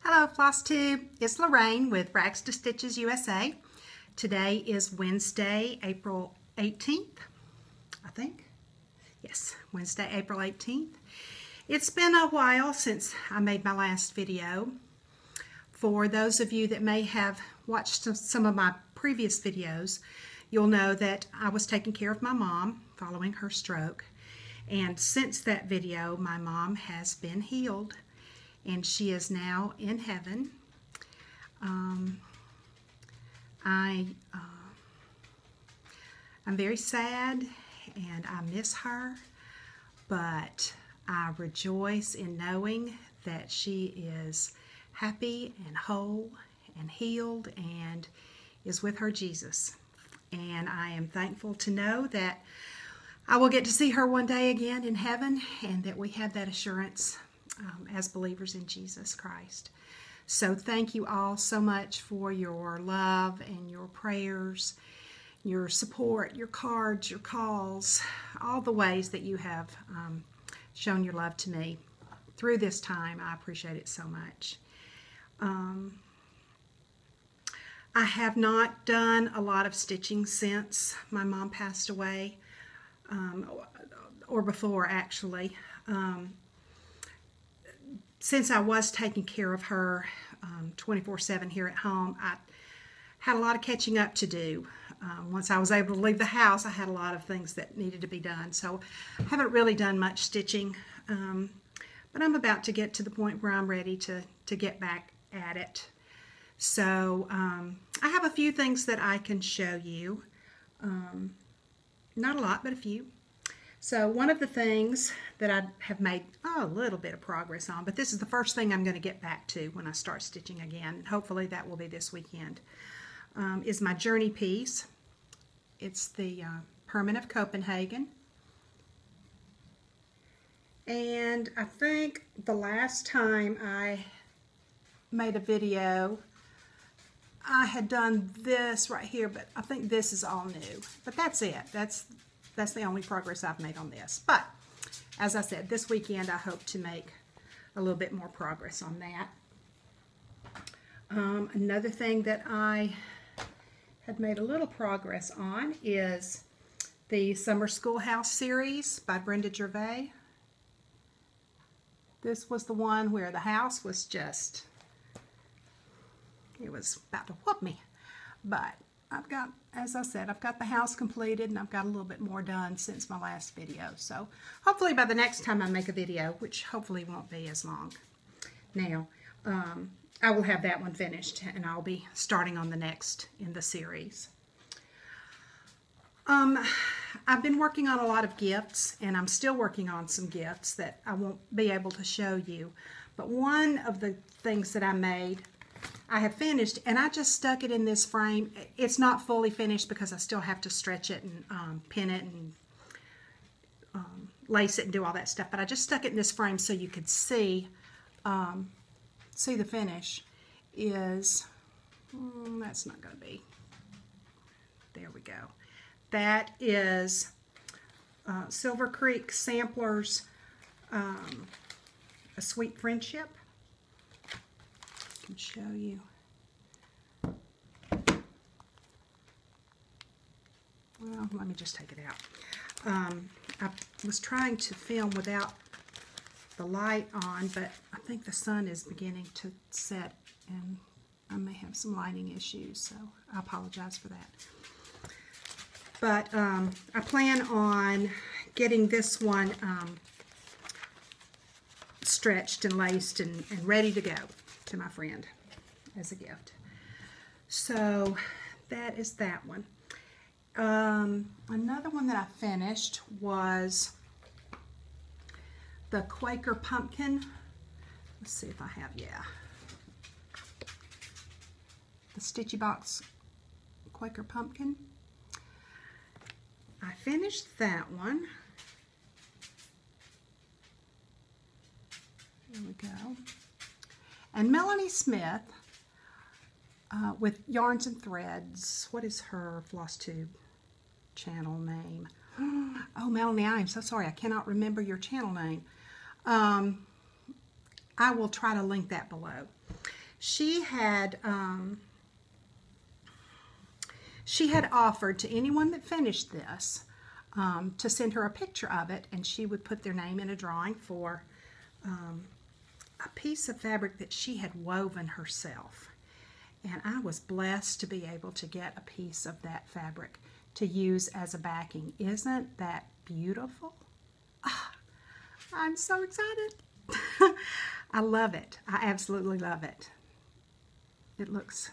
Hello Flosstube, it's Lorraine with Rags to Stitches USA. Today is Wednesday, April 18th, I think. Yes, Wednesday, April 18th. It's been a while since I made my last video. For those of you that may have watched some of my previous videos, you'll know that I was taking care of my mom following her stroke. And since that video, my mom has been healed. And she is now in heaven. I'm very sad and I miss her, but I rejoice in knowing that she is happy and whole and healed and is with her Jesus. And I am thankful to know that I will get to see her one day again in heaven, and that we have that assurance as believers in Jesus Christ. So thank you all so much for your love and your prayers, your support, your cards, your calls, all the ways that you have shown your love to me through this time. I appreciate it so much. I have not done a lot of stitching since my mom passed away, or before actually. Since I was taking care of her 24/7 here at home, I had a lot of catching up to do. Once I was able to leave the house, I had a lot of things that needed to be done. So I haven't really done much stitching, but I'm about to get to the point where I'm ready to get back at it. So I have a few things that I can show you. Not a lot, but a few. So one of the things that I have made a little bit of progress on, but this is the first thing I'm going to get back to when I start stitching again. Hopefully that will be this weekend, is my journey piece. It's the Permanent of Copenhagen. And I think the last time I made a video, I had done this right here, but I think this is all new. But that's it. That's the only progress I've made on this. But as I said, this weekend I hope to make a little bit more progress on that. Another thing that I had made a little progress on is the Summer Schoolhouse series by Brenda Gervais. This was the one where the house was just, it was about to whoop me. But I've got, as I said, I've got the house completed, and I've got a little bit more done since my last video. So hopefully by the next time I make a video, which hopefully won't be as long now, I will have that one finished, and I'll be starting on the next in the series. I've been working on a lot of gifts, and I'm still working on some gifts that I won't be able to show you. But one of the things that I made, I have finished, and I just stuck it in this frame. It's not fully finished because I still have to stretch it and pin it and lace it and do all that stuff. But I just stuck it in this frame so you could see the finish. Is that's not going to be. There we go. That is Silver Creek Samplers, A Sweet Friendship. I can show you. Well, let me just take it out. I was trying to film without the light on, but I think the sun is beginning to set, and I may have some lighting issues, so I apologize for that. But I plan on getting this one stretched and laced and ready to go to my friend as a gift. So that is that one. Another one that I finished was the Quaker Pumpkin. Let's see if I have, yeah. The Stitchy Box Quaker Pumpkin. I finished that one. There we go. And Melanie Smith with Yarns and Threads. What is her Flosstube channel name? Oh, Melanie, I am so sorry. I cannot remember your channel name. I will try to link that below. she had offered to anyone that finished this to send her a picture of it, and she would put their name in a drawing for a piece of fabric that she had woven herself. And I was blessed to be able to get a piece of that fabric to use as a backing. Isn't that beautiful? Oh, I'm so excited. I love it. I absolutely love it. It looks,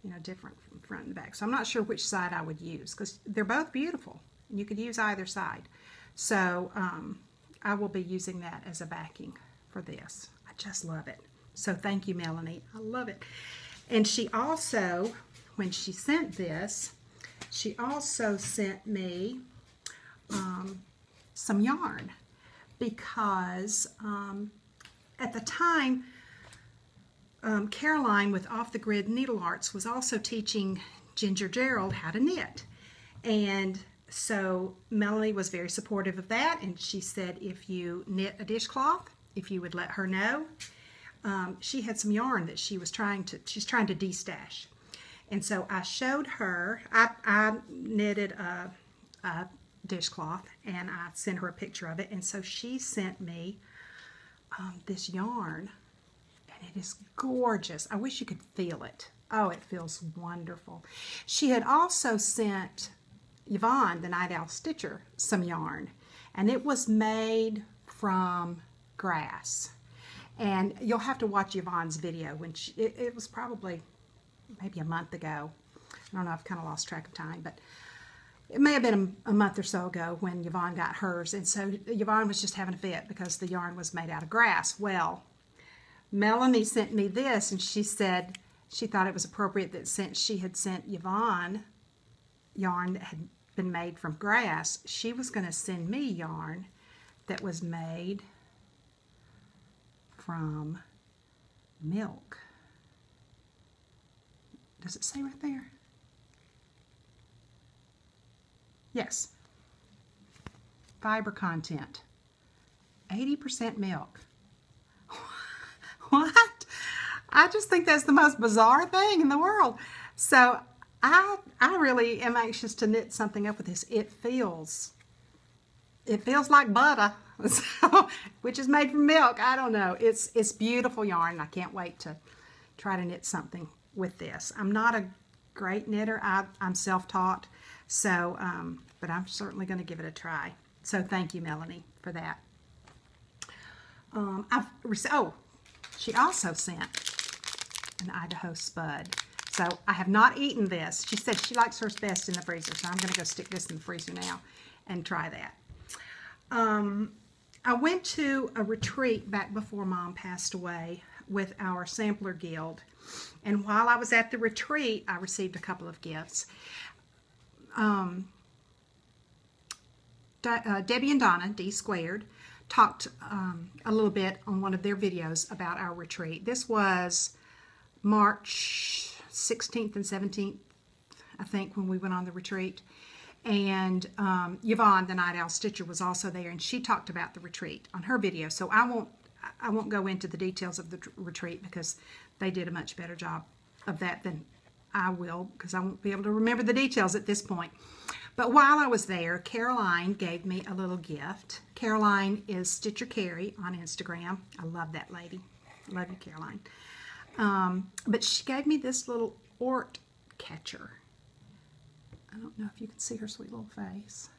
you know, different from front and back. So I'm not sure which side I would use because they're both beautiful. You could use either side. So I will be using that as a backing for this. I just love it. So thank you, Melanie. I love it. And she also, when she sent this, she also sent me some yarn because at the time, Caroline with Off the Grid Needle Arts was also teaching Ginger Gerald how to knit. And so Melanie was very supportive of that, and she said if you knit a dishcloth, if you would let her know. She had some yarn that she's trying to destash. And so I showed her, I knitted a dishcloth, and I sent her a picture of it. And so she sent me this yarn, and it is gorgeous. I wish you could feel it. Oh, it feels wonderful. She had also sent Yvonne, the Night Owl Stitcher, some yarn, and it was made from grass. And you'll have to watch Yvonne's video when it was probably maybe a month ago. I don't know, I've kind of lost track of time, but it may have been a month or so ago when Yvonne got hers. And so Yvonne was just having a fit because the yarn was made out of grass. Well, Melanie sent me this, and she said she thought it was appropriate that since she had sent Yvonne yarn that had been made from grass, she was going to send me yarn that was made from milk. Does it say right there? Yes. Fiber content. 80% milk. What? I just think that's the most bizarre thing in the world. So I really am anxious to knit something up with this. It feels like butter, so, which is made from milk. I don't know. It's beautiful yarn. I can't wait to try to knit something with this. I'm not a great knitter. I'm self-taught, so but I'm certainly going to give it a try. So thank you, Melanie, for that. She also sent an Idaho spud. So I have not eaten this. She said she likes hers best in the freezer, so I'm going to go stick this in the freezer now and try that. I went to a retreat back before Mom passed away with our Sampler Guild, and while I was at the retreat, I received a couple of gifts. Debbie and Donna, D Squared, talked a little bit on one of their videos about our retreat. This was March 16th and 17th, I think, when we went on the retreat. And Yvonne, the Night Owl Stitcher, was also there, and she talked about the retreat on her video. So I won't go into the details of the retreat because they did a much better job of that than I will, because I won't be able to remember the details at this point. But while I was there, Caroline gave me a little gift. Caroline is Stitcher Carrie on Instagram. I love that lady. Love you, Caroline. But she gave me this little Ort catcher. I don't know if you can see her sweet little face.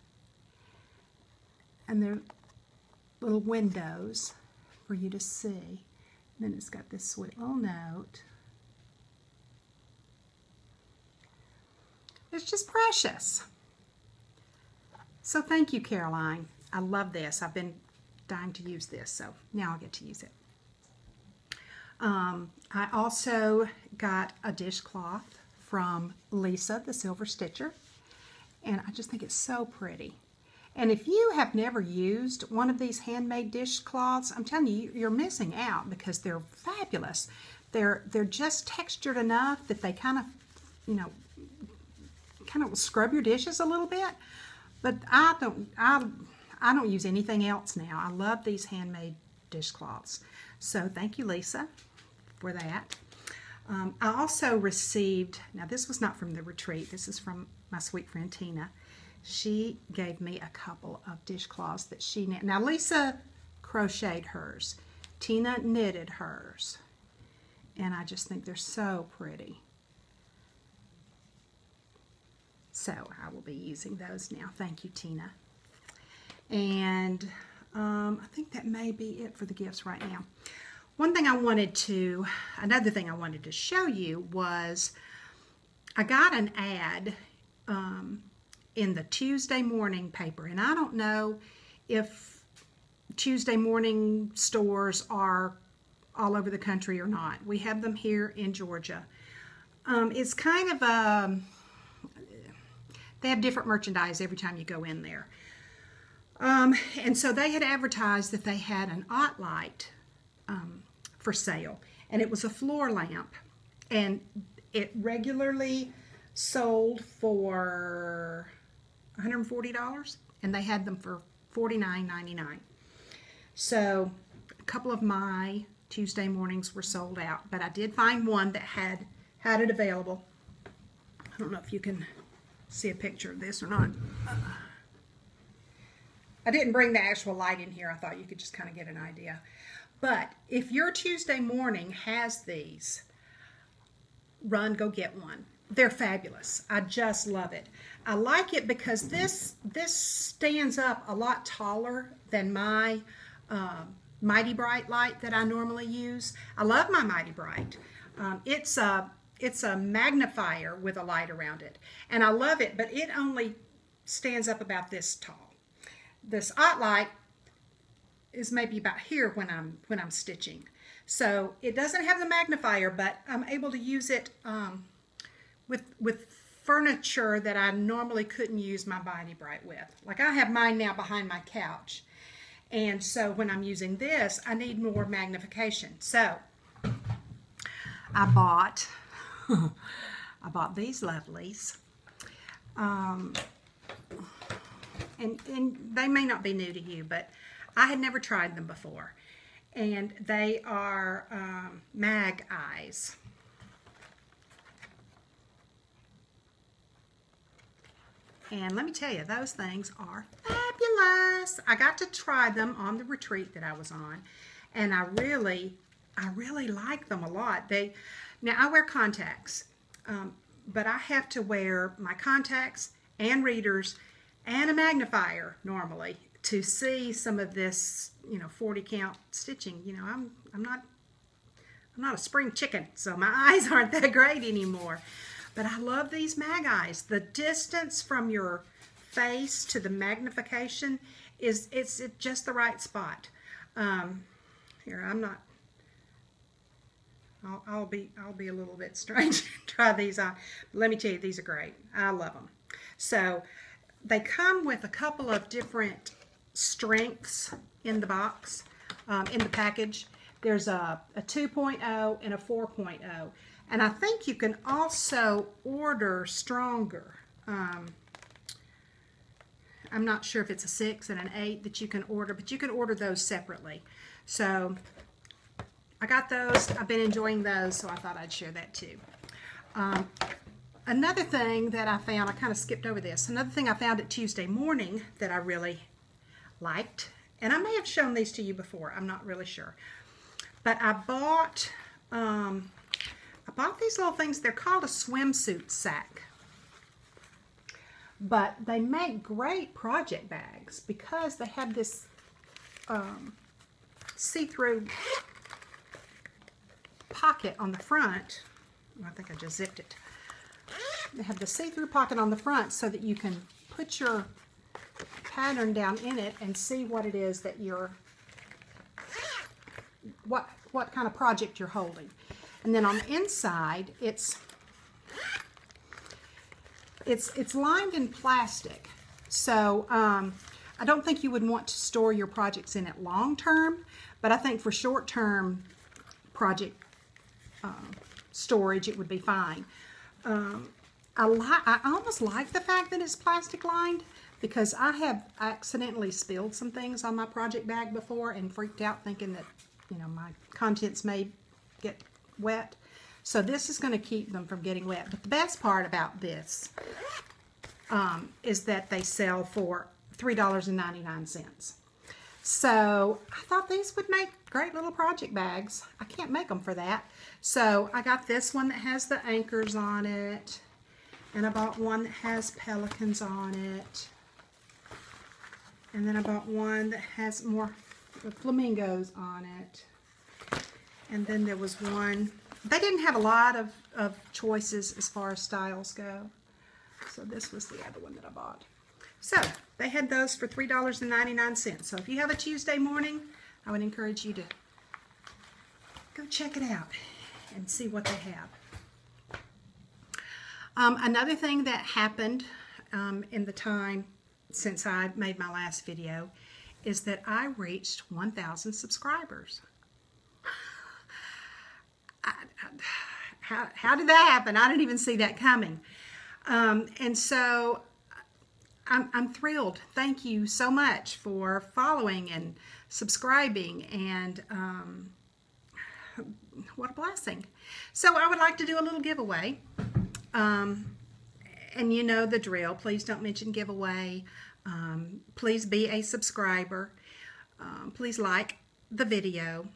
And they're little windows for you to see. And then it's got this sweet little note. It's just precious. So thank you, Caroline. I love this. I've been dying to use this, so now I'll get to use it. I also got a dishcloth from Lisa, the Silver Stitcher, and I just think it's so pretty. And if you have never used one of these handmade dishcloths, I'm telling you, you're missing out because they're fabulous. They're just textured enough that they kind of, you know, kind of scrub your dishes a little bit. But I don't use anything else now. I love these handmade dishcloths. So thank you, Lisa, for that. I also received, now this was not from the retreat, this is from my sweet friend Tina. She gave me a couple of dishcloths that she knit. Now Lisa crocheted hers. Tina knitted hers. And I just think they're so pretty. So I will be using those now. Thank you, Tina. And I think that may be it for the gifts right now. Another thing I wanted to show you was I got an ad in the Tuesday morning paper. And I don't know if Tuesday morning stores are all over the country or not. We have them here in Georgia. It's kind of they have different merchandise every time you go in there. And so they had advertised that they had an OttLight for sale. And it was a floor lamp. And it regularly sold for $140. And they had them for $49.99. So a couple of my Tuesday mornings were sold out. But I did find one that had it available. I don't know if you can see a picture of this or not. I didn't bring the actual light in here. I thought you could just kind of get an idea. But if your Tuesday morning has these, run, go get one. They're fabulous. I just love it. I like it because this stands up a lot taller than my Mighty Bright light that I normally use. I love my Mighty Bright. It's a magnifier with a light around it. And I love it, but it only stands up about this tall. This OttLight is maybe about here when I'm stitching. So it doesn't have the magnifier, but I'm able to use it with furniture that I normally couldn't use my Mighty Bright with. Like I have mine now behind my couch. And so when I'm using this, I need more magnification. So I bought these lovelies. And they may not be new to you, but I had never tried them before. And they are mag eyes. And let me tell you, those things are fabulous. I got to try them on the retreat that I was on, and I really like them a lot. Now I wear contacts, but I have to wear my contacts and readers and a magnifier normally to see some of this, 40 count stitching. I'm not a spring chicken, so my eyes aren't that great anymore. But I love these mag eyes. The distance from your face to the magnification it's just the right spot. Here, I'll be a little bit strange and try these on. But let me tell you, these are great. I love them. So they come with a couple of different strengths in the box, in the package. There's a 2.0 and a 4.0. And I think you can also order stronger. I'm not sure if it's a 6 and an 8 that you can order, but you can order those separately. So I got those. I've been enjoying those, so I thought I'd share that too. Another thing that I found, I kind of skipped over this. Another thing I found at Tuesday morning that I really liked, and I may have shown these to you before, I'm not really sure. But I bought these little things. They're called a swimsuit sack. But they make great project bags because they have this see-through pocket on the front. I think I just zipped it. They have the see-through pocket on the front so that you can put your pattern down in it and see what it is that you're, what kind of project you're holding. And then on the inside, it's lined in plastic. So I don't think you would want to store your projects in it long term, but I think for short term project storage, it would be fine. I almost like the fact that it's plastic lined because I have accidentally spilled some things on my project bag before and freaked out thinking that, my contents may get wet. So this is going to keep them from getting wet. But the best part about this is that they sell for $3.99. So I thought these would make great little project bags. I can't make them for that. So I got this one that has the anchors on it. And I bought one that has pelicans on it. And then I bought one that has more flamingos on it. And then there was one. They didn't have a lot of choices as far as styles go. So this was the other one that I bought. So they had those for $3.99. So if you have a Tuesday morning, I would encourage you to go check it out and see what they have. Another thing that happened in the time since I made my last video is that I reached 1,000 subscribers. How did that happen? I didn't even see that coming. And so I'm thrilled. Thank you so much for following and subscribing, and what a blessing. So I would like to do a little giveaway. And you know the drill. Please don't mention giveaway. Please be a subscriber. Please like the video.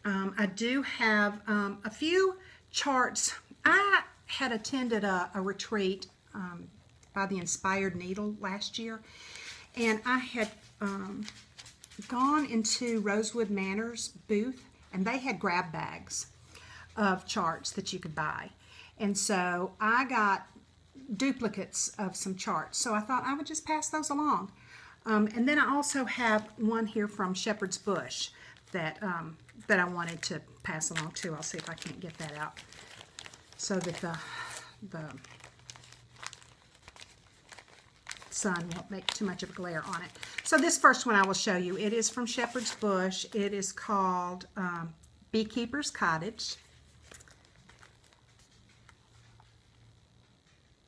I do have a few charts. I had attended a retreat by the Inspired Needle last year, and I had gone into Rosewood Manor's booth, and they had grab bags of charts that you could buy. And so I got duplicates of some charts, so I thought I would just pass those along. And then I also have one here from Shepherd's Bush that that I wanted to pass along too. I'll see if I can't get that out so that the sun won't make too much of a glare on it. So this first one I will show you. It is from Shepherd's Bush. It is called Beekeeper's Cottage.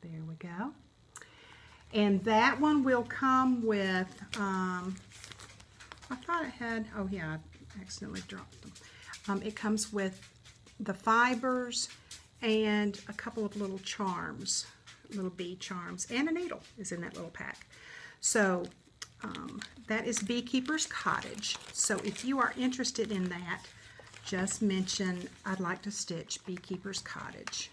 There we go. And that one will come with, I thought it had, oh yeah, I accidentally dropped them. It comes with the fibers and a couple of little charms, little bee charms, and a needle is in that little pack. So that is Beekeeper's Cottage. So if you are interested in that, just mention, I'd like to stitch Beekeeper's Cottage.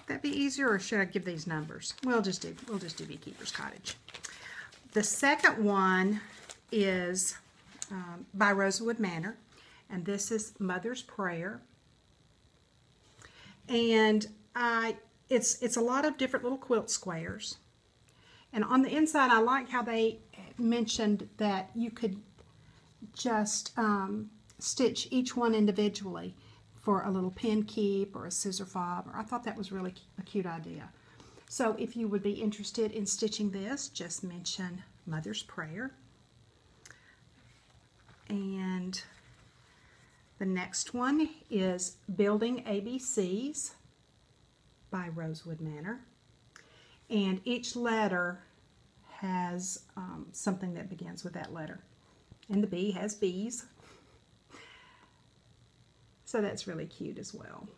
That'd be easier, or should I give these numbers? We'll just do Beekeeper's Cottage. The second one is by Rosewood Manor, and this is Mother's Prayer. And it's a lot of different little quilt squares. And on the inside, I like how they mentioned that you could just stitch each one individually for a little pin keep or a scissor fob. I thought that was really a cute idea. So if you would be interested in stitching this, just mention Mother's Prayer. And the next one is Building ABCs by Rosewood Manor. And each letter has something that begins with that letter. And the B has bees. So that's really cute as well.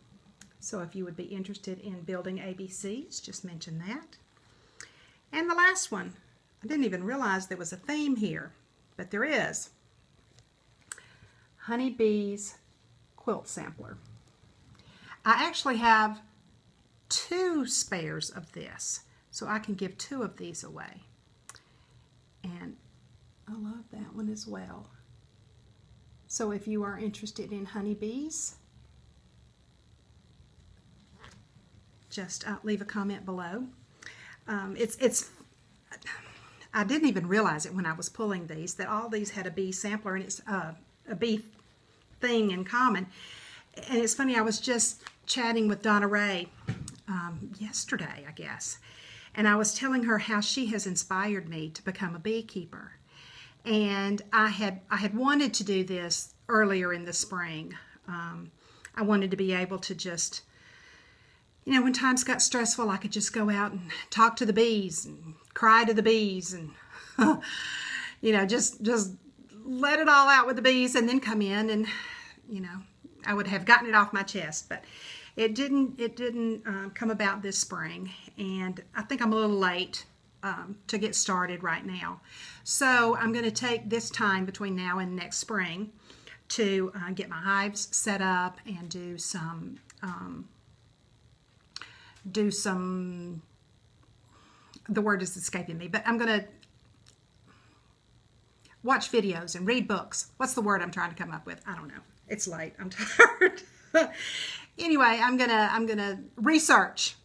So if you would be interested in building ABCs, just mention that. And the last one, I didn't even realize there was a theme here, but there is. Honeybee's Quilt Sampler. I actually have 2 spares of this, so I can give 2 of these away. And I love that one as well. So if you are interested in honeybees, just leave a comment below. I didn't even realize it when I was pulling these, that all these had a bee sampler, and it's a bee thing in common. And it's funny, I was just chatting with Donna Ray yesterday, I guess, and I was telling her how she has inspired me to become a beekeeper. And I had wanted to do this earlier in the spring. I wanted to be able to just, you know, when times got stressful, I could just go out and talk to the bees and cry to the bees and, you know, just let it all out with the bees and then come in and, you know, I would have gotten it off my chest, but it didn't come about this spring, and I think I'm a little late to get started right now. So I'm going to take this time between now and next spring to get my hives set up and do some the word is escaping me, but I'm going to watch videos and read books. What's the word I'm trying to come up with? I don't know. It's late. I'm tired. Anyway, I'm gonna research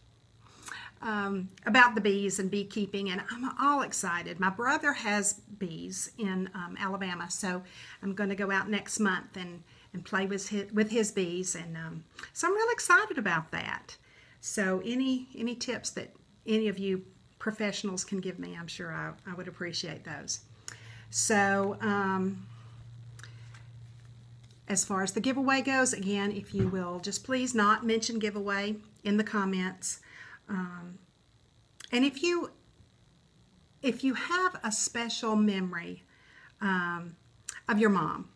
about the bees and beekeeping, and I'm all excited. My brother has bees in Alabama, so I'm going to go out next month and play with his bees, and so I'm really excited about that. So any tips that any of you professionals can give me, I'm sure I would appreciate those. So as far as the giveaway goes, again, if you will just please not mention giveaway in the comments. And if you have a special memory of your mom,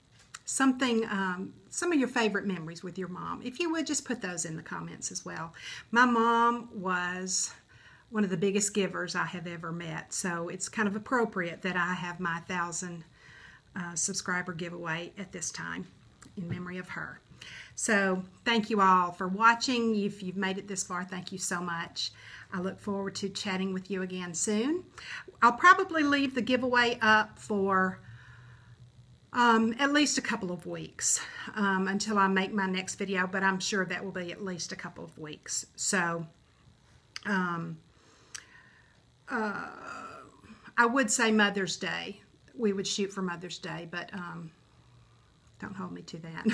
something, some of your favorite memories with your mom, if you would just put those in the comments as well. My mom was one of the biggest givers I have ever met, so it's kind of appropriate that I have my 1,000 subscriber giveaway at this time in memory of her. So thank you all for watching. If you've made it this far, thank you so much. I look forward to chatting with you again soon. I'll probably leave the giveaway up for at least a couple of weeks until I make my next video, but I'm sure that will be at least a couple of weeks. So I would say Mother's Day. We would shoot for Mother's Day, but don't hold me to that.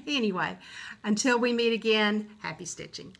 Anyway, until we meet again, happy stitching.